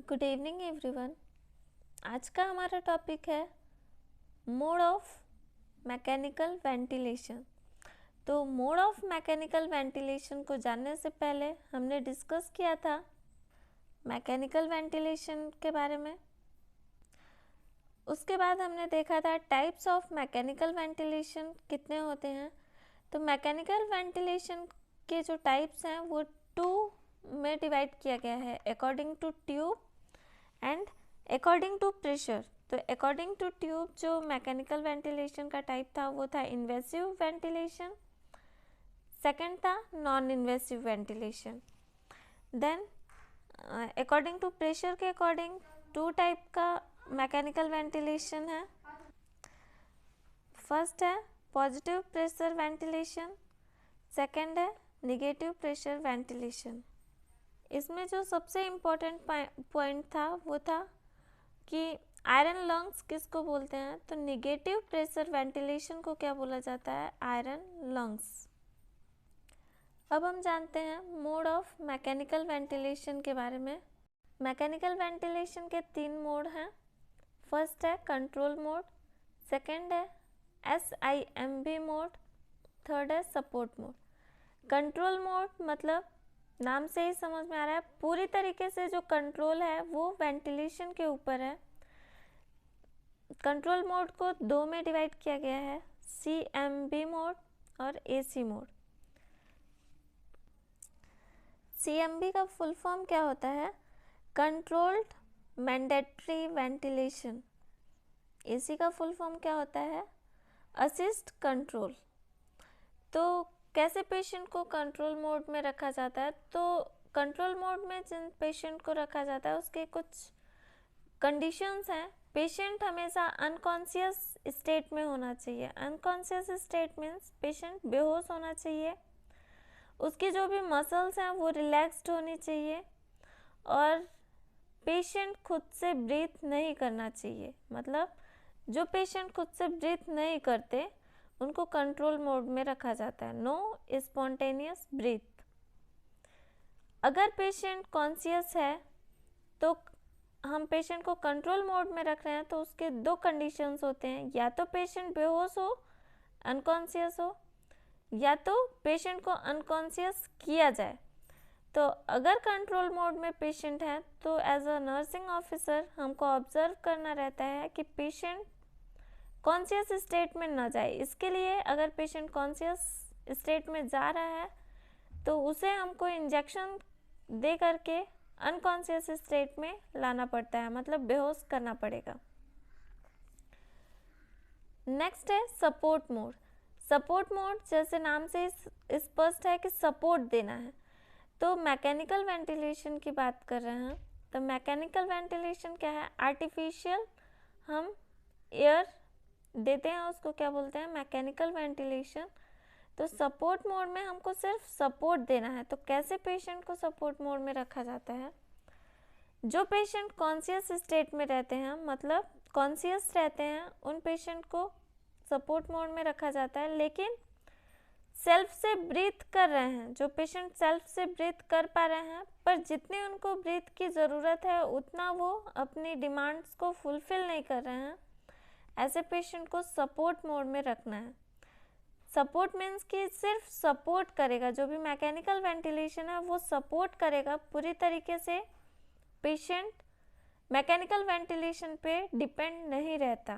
Good evening everyone. आज का हमारा टॉपिक है मोड ऑफ मैकेनिकल वेंटिलेशन। तो मोड ऑफ मैकेनिकल वेंटिलेशन को जानने से पहले हमने डिस्कस किया था मैकेनिकल वेंटिलेशन के बारे में। उसके बाद हमने देखा था टाइप्स ऑफ मैकेनिकल वेंटिलेशन कितने होते हैं। तो मैकेनिकल वेंटिलेशन के जो टाइप्स हैं वो 2 में डिवाइड किया गया है, according to tube and according to pressure. तो अकॉर्डिंग टू ट्यूब जो मैकेनिकल वेंटिलेशन का टाइप था वो था इन्वेसिव वेंटिलेशन, सेकंड था non invasive ventilation. Then according to pressure के अकॉर्डिंग 2 टाइप का मैकेनिकल वेंटिलेशन है। फर्स्ट है पॉजिटिव प्रेशर वेंटिलेशन, सेकंड है नेगेटिव प्रेशर वेंटिलेशन। इसमें जो सबसे इम्पोर्टेंट पॉइंट था वो था कि आयरन लंग्स किसको बोलते हैं। तो नेगेटिव प्रेशर वेंटिलेशन को क्या बोला जाता है, आयरन लंग्स। अब हम जानते हैं मोड ऑफ मैकेनिकल वेंटिलेशन के बारे में। मैकेनिकल वेंटिलेशन के 3 मोड हैं। फर्स्ट है कंट्रोल मोड, सेकंड है SIMB मोड, थर्ड है सपोर्ट मोड। कंट्रोल मोड मतलब नाम से ही समझ में आ रहा है, पूरी तरीके से जो कंट्रोल है वो वेंटिलेशन के ऊपर है। कंट्रोल मोड को 2 में डिवाइड किया गया है, CMB मोड और AC मोड। CMB का फुल फॉर्म क्या होता है, कंट्रोल्ड मैंडेटरी वेंटिलेशन। AC का फुल फॉर्म क्या होता है, असिस्ट कंट्रोल। तो कैसे पेशेंट को कंट्रोल मोड में रखा जाता है, तो कंट्रोल मोड में जिन पेशेंट को रखा जाता है उसके कुछ कंडीशंस हैं। पेशेंट हमेशा अनकॉन्शियस स्टेट में होना चाहिए। अनकॉन्शियस स्टेट मीन्स पेशेंट बेहोश होना चाहिए, उसकी जो भी मसल्स हैं वो रिलैक्स्ड होनी चाहिए और पेशेंट खुद से ब्रीथ नहीं करना चाहिए। मतलब जो पेशेंट खुद से ब्रीथ नहीं करते उनको कंट्रोल मोड में रखा जाता है, नो स्पॉन्टेनियस ब्रीथ। अगर पेशेंट कॉन्शियस है तो हम पेशेंट को कंट्रोल मोड में रख रहे हैं तो उसके 2 कंडीशंस होते हैं, या तो पेशेंट बेहोश हो, अनकॉन्शियस हो, या तो पेशेंट को अनकॉन्शियस किया जाए। तो अगर कंट्रोल मोड में पेशेंट है तो एज अ नर्सिंग ऑफिसर हमको ऑब्जर्व करना रहता है कि पेशेंट कॉन्शियस स्टेट में ना जाए। इसके लिए अगर पेशेंट कॉन्शियस स्टेट में जा रहा है तो उसे हमको इंजेक्शन दे करके अनकॉन्शियस स्टेट में लाना पड़ता है, मतलब बेहोश करना पड़ेगा। नेक्स्ट है सपोर्ट मोड। सपोर्ट मोड जैसे नाम से स्पष्ट है कि सपोर्ट देना है। तो मैकेनिकल वेंटिलेशन की बात कर रहे हैं, तो मैकेनिकल वेंटिलेशन क्या है, आर्टिफिशियल हम एयर देते हैं, उसको क्या बोलते हैं, मैकेनिकल वेंटिलेशन। तो सपोर्ट मोड में हमको सिर्फ सपोर्ट देना है। तो कैसे पेशेंट को सपोर्ट मोड में रखा जाता है, जो पेशेंट कॉन्शियस स्टेट में रहते हैं, मतलब कॉन्शियस रहते हैं, उन पेशेंट को सपोर्ट मोड में रखा जाता है। लेकिन सेल्फ से ब्रीथ कर रहे हैं, जो पेशेंट सेल्फ से ब्रीथ कर पा रहे हैं पर जितनी उनको ब्रीथ की ज़रूरत है उतना वो अपनी डिमांड्स को फुलफिल नहीं कर रहे हैं, ऐसे पेशेंट को सपोर्ट मोड में रखना है। सपोर्ट मीन्स कि सिर्फ सपोर्ट करेगा, जो भी मैकेनिकल वेंटिलेशन है वो सपोर्ट करेगा, पूरी तरीके से पेशेंट मैकेनिकल वेंटिलेशन पे डिपेंड नहीं रहता।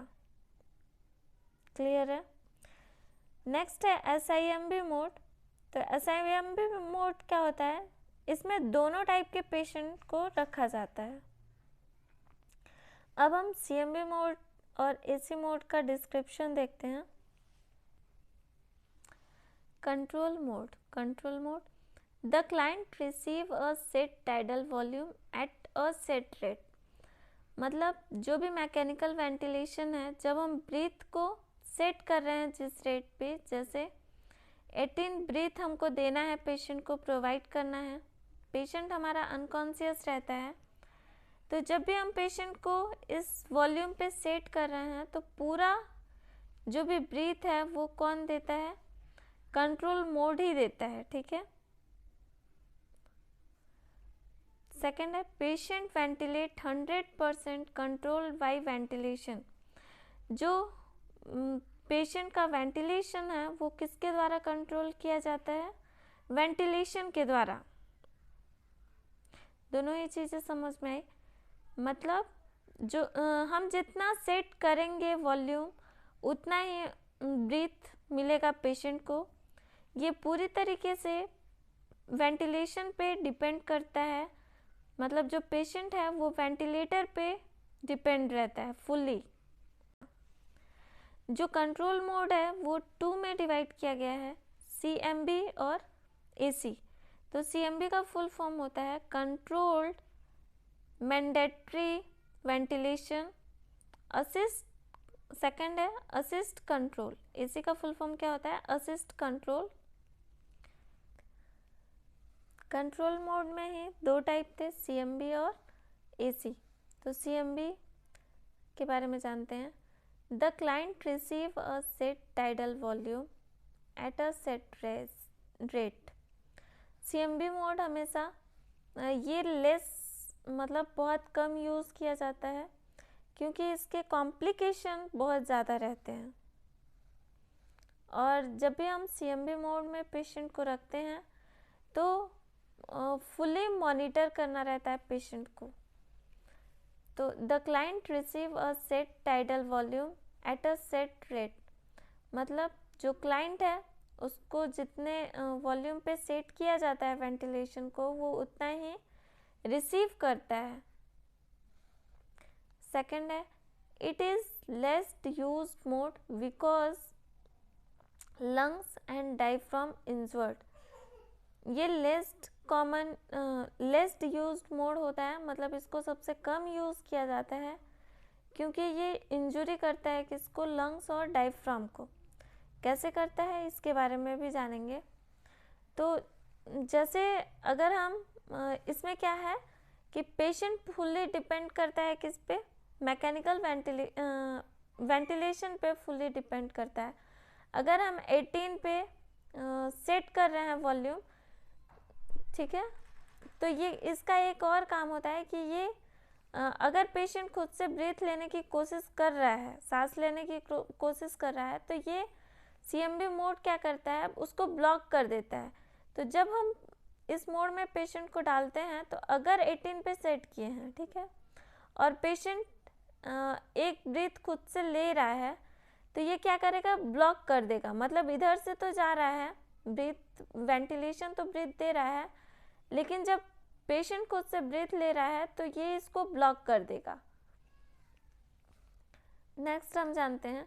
क्लियर है। नेक्स्ट है SIMB मोड। तो SIMB मोड क्या होता है, इसमें दोनों टाइप के पेशेंट को रखा जाता है। अब हम CMB मोड और AC मोड का डिस्क्रिप्शन देखते हैं। Control mode. Control mode, the client receive a set tidal volume at a set rate. मतलब जो भी मैकेनिकल वेंटिलेशन है, जब हम ब्रीथ को सेट कर रहे हैं जिस रेट पे, जैसे 18 ब्रीथ हमको देना है, पेशेंट को प्रोवाइड करना है, पेशेंट हमारा अनकॉन्शियस रहता है, तो जब भी हम पेशेंट को इस वॉल्यूम पे सेट कर रहे हैं तो पूरा जो भी ब्रीथ है वो कौन देता है, कंट्रोल मोड ही देता है। ठीक है, सेकेंड है patient ventilate 100% control by ventilation. जो पेशेंट का वेंटिलेशन है वो किसके द्वारा कंट्रोल किया जाता है? वेंटिलेशन के द्वारा। दोनों ही चीज़ें समझ में आई। मतलब जो हम जितना सेट करेंगे वॉल्यूम उतना ही ब्रीथ मिलेगा पेशेंट को। ये पूरी तरीके से वेंटिलेशन पे डिपेंड करता है। मतलब जो पेशेंट है वो वेंटिलेटर पे डिपेंड रहता है फुल्ली। जो कंट्रोल मोड है वो 2 में डिवाइड किया गया है, CMB और AC। तो CMB का फुल फॉर्म होता है controlled mandatory ventilation assist. Second है असिस्ट कंट्रोल। AC का फुल फॉर्म क्या होता है? Assist control. कंट्रोल मोड में ही 2 टाइप थे, CMB और AC। तो CMB के बारे में जानते हैं। The client receive a set tidal volume at a set rate. CMB mode हमेशा ये लेस मतलब बहुत कम यूज़ किया जाता है क्योंकि इसके कॉम्प्लिकेशन बहुत ज़्यादा रहते हैं। और जब भी हम CMB मोड में पेशेंट को रखते हैं तो फुली मॉनिटर करना रहता है पेशेंट को। तो the client receive a set tidal volume at a set rate. मतलब जो क्लाइंट है उसको जितने वॉल्यूम पे सेट किया जाता है वेंटिलेशन को वो उतना ही रिसीव करता है। सेकंड है it is less use mode because lungs and diaphragm injured. ये लेस्ट यूज मोड होता है। मतलब इसको सबसे कम यूज़ किया जाता है क्योंकि ये इंजरी करता है किसको? लंग्स और डायफ्राम को। कैसे करता है इसके बारे में भी जानेंगे। तो जैसे अगर हम इसमें क्या है कि पेशेंट फुल्ली डिपेंड करता है किस पे? मैकेनिकल वेंटिलेशन पे फुल्ली डिपेंड करता है। अगर हम 18 पे सेट कर रहे हैं वॉल्यूम, ठीक है, तो ये इसका एक और काम होता है कि ये अगर पेशेंट खुद से ब्रीथ लेने की कोशिश कर रहा है, सांस लेने की कोशिश कर रहा है, तो ये CMB मोड क्या करता है? उसको ब्लॉक कर देता है। तो जब हम इस मोड में पेशेंट को डालते हैं तो अगर 18 पे सेट किए हैं, ठीक है, और पेशेंट एक ब्रीथ खुद से ले रहा है तो ये क्या करेगा? ब्लॉक कर देगा। मतलब इधर से तो जा रहा है ब्रीथ, वेंटिलेशन तो ब्रीथ दे रहा है, लेकिन जब पेशेंट खुद से ब्रीथ ले रहा है तो ये इसको ब्लॉक कर देगा। नेक्स्ट हम जानते हैं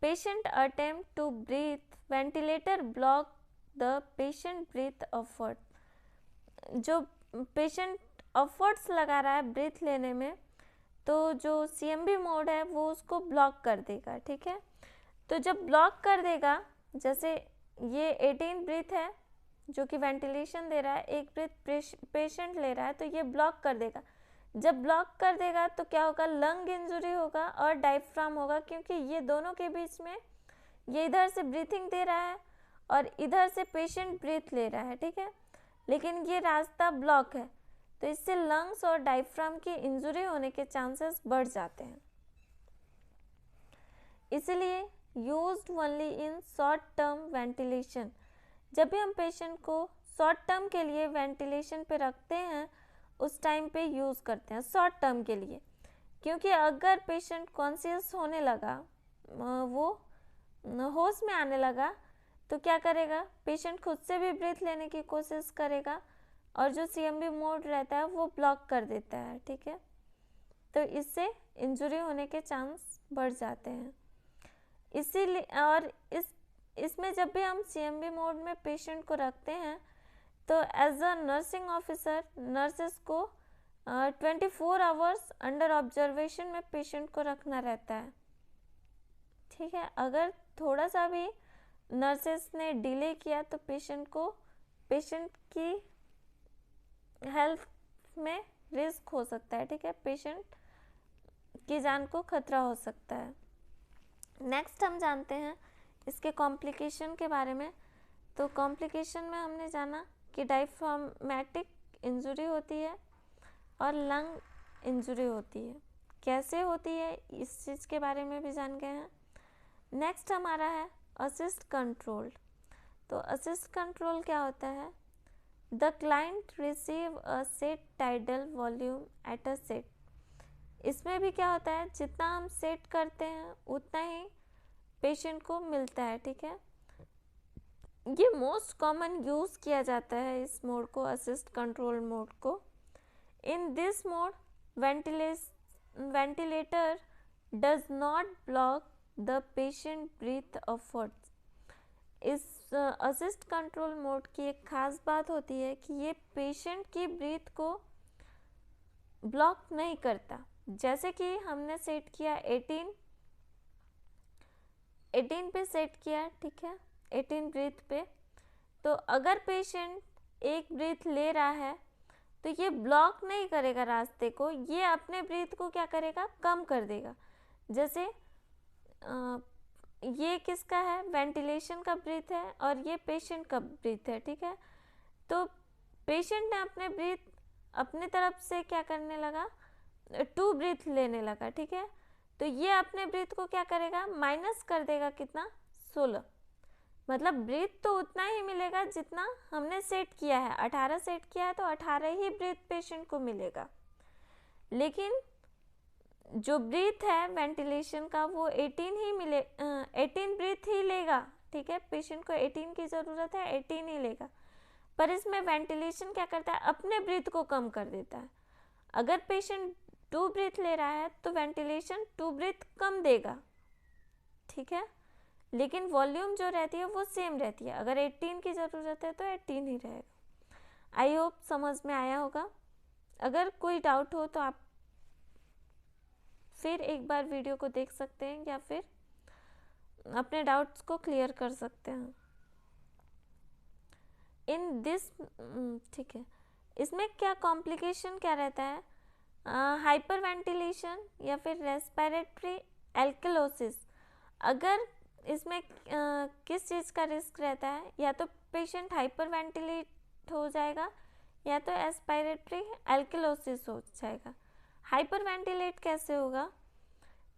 patient attempt to breathe ventilator block the patient breath effort. जो पेशेंट एफर्ट्स लगा रहा है ब्रीथ लेने में तो जो CMB मोड है वो उसको ब्लॉक कर देगा, ठीक है। तो जब ब्लॉक कर देगा, जैसे ये 18 ब्रीथ है जो कि वेंटिलेशन दे रहा है, एक ब्रीथ पेशेंट ले रहा है, तो ये ब्लॉक कर देगा। जब ब्लॉक कर देगा तो क्या होगा? लंग इंजरी होगा और डायफ्राम होगा, क्योंकि ये दोनों के बीच में ये इधर से ब्रीथिंग दे रहा है और इधर से पेशेंट ब्रीथ ले रहा है, ठीक है, लेकिन ये रास्ता ब्लॉक है, तो इससे लंग्स और डायफ्राम की इंजरी होने के चांसेस बढ़ जाते हैं। इसलिए used only in short term ventilation. जब भी हम पेशेंट को शॉर्ट टर्म के लिए वेंटिलेशन पे रखते हैं उस टाइम पे यूज़ करते हैं शॉर्ट टर्म के लिए, क्योंकि अगर पेशेंट कॉन्शियस होने लगा, वो होश में आने लगा, तो क्या करेगा? पेशेंट खुद से भी ब्रीथ लेने की कोशिश करेगा और जो CMB मोड रहता है वो ब्लॉक कर देता है, ठीक है। तो इससे इंजरी होने के चांस बढ़ जाते हैं। इसीलिए और इसमें जब भी हम CMB मोड में पेशेंट को रखते हैं तो as a nursing officer nurses को 24 आवर्स अंडर ऑब्जर्वेशन में पेशेंट को रखना रहता है, ठीक है। अगर थोड़ा सा भी नर्सेस ने डिले किया तो पेशेंट की हेल्थ में रिस्क हो सकता है, ठीक है, पेशेंट की जान को खतरा हो सकता है। नेक्स्ट हम जानते हैं इसके कॉम्प्लिकेशन के बारे में। तो कॉम्प्लिकेशन में हमने जाना कि डायफ्रामेटिक इंजरी होती है, और लंग इंजरी होती है। कैसे होती है इस चीज़ के बारे में भी जान गए हैं। नेक्स्ट हमारा है असिस्ट कंट्रोल। तो असिस्ट कंट्रोल क्या होता है? The client receive a set tidal volume at a set. इसमें भी क्या होता है, जितना हम सेट करते हैं उतना ही पेशेंट को मिलता है। ठीक है, ये मोस्ट कॉमन यूज़ किया जाता है इस मोड को, असिस्ट कंट्रोल मोड को। In this mode ventilator does not block the patient breath efforts. इस असिस्ट कंट्रोल मोड की एक खास बात होती है कि ये पेशेंट की ब्रीथ को ब्लॉक नहीं करता। जैसे कि हमने सेट किया 18 पे सेट किया, ठीक है, 18 ब्रीथ पे। तो अगर पेशेंट एक ब्रीथ ले रहा है तो ये ब्लॉक नहीं करेगा रास्ते को, ये अपने ब्रीथ को क्या करेगा, कम कर देगा। जैसे ये किसका है, वेंटिलेशन का ब्रीथ है और ये पेशेंट का ब्रीथ है। ठीक है, तो पेशेंट ने अपने ब्रीथ अपने तरफ से क्या करने लगा, 2 ब्रीथ लेने लगा। ठीक है, तो ये अपने ब्रीथ को क्या करेगा, माइनस कर देगा, कितना, 16। मतलब ब्रीथ तो उतना ही मिलेगा जितना हमने सेट किया है। 18 सेट किया है तो 18 ही ब्रीथ पेशेंट को मिलेगा। लेकिन जो ब्रीथ है वेंटिलेशन का वो 18 ब्रीथ ही लेगा। ठीक है, पेशेंट को 18 की ज़रूरत है, 18 ही लेगा। पर इसमें वेंटिलेशन क्या करता है, अपने ब्रीथ को कम कर देता है। अगर पेशेंट 2 ब्रीथ ले रहा है तो वेंटिलेशन 2 ब्रीथ कम देगा। ठीक है, लेकिन वॉल्यूम जो रहती है वो सेम रहती है। अगर 18 की ज़रूरत है तो 18 ही रहेगा। आई होप समझ में आया होगा। अगर कोई डाउट हो तो आप फिर एक बार वीडियो को देख सकते हैं या फिर अपने डाउट्स को क्लियर कर सकते हैं इन दिस। ठीक है, इसमें क्या कॉम्प्लिकेशन क्या रहता है, हाइपर वेंटिलेशन या फिर रेस्पिरेटरी एल्कलोसिस। अगर इसमें किस चीज़ का रिस्क रहता है, या तो पेशेंट हाइपर वेंटिलेट हो जाएगा या तो एस्पिरेटरी एल्कलोसिस हो जाएगा। हाइपर वेंटिलेट कैसे होगा,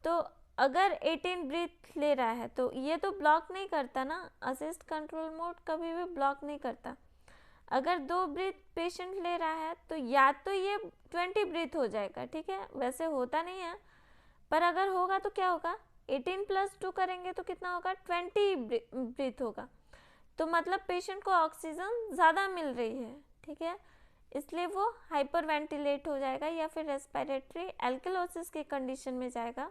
तो अगर 18 ब्रीथ ले रहा है तो ये तो ब्लॉक नहीं करता ना, असिस्ट कंट्रोल मोड कभी भी ब्लॉक नहीं करता। अगर 2 ब्रीथ पेशेंट ले रहा है तो या तो ये 20 ब्रीथ हो जाएगा। ठीक है, वैसे होता नहीं है, पर अगर होगा तो क्या होगा, 18 + 2 करेंगे तो कितना होगा, 20 ब्रीथ होगा। तो मतलब पेशेंट को ऑक्सीजन ज़्यादा मिल रही है। ठीक है, इसलिए वो हाइपर वेंटिलेट हो जाएगा या फिर रेस्पिरेटरी एल्कलोसिस की कंडीशन में जाएगा।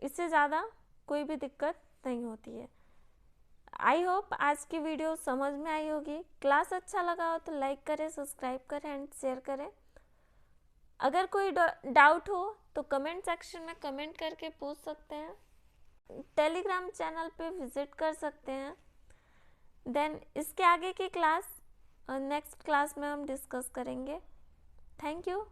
इससे ज़्यादा कोई भी दिक्कत नहीं होती है। आई होप आज की वीडियो समझ में आई होगी। क्लास अच्छा लगा हो तो लाइक करें, सब्सक्राइब करें एंड शेयर करें। अगर कोई डाउट हो तो कमेंट सेक्शन में कमेंट करके पूछ सकते हैं। टेलीग्राम चैनल पे विज़िट कर सकते हैं। देन इसके आगे की क्लास नेक्स्ट क्लास में हम डिस्कस करेंगे। Thank you.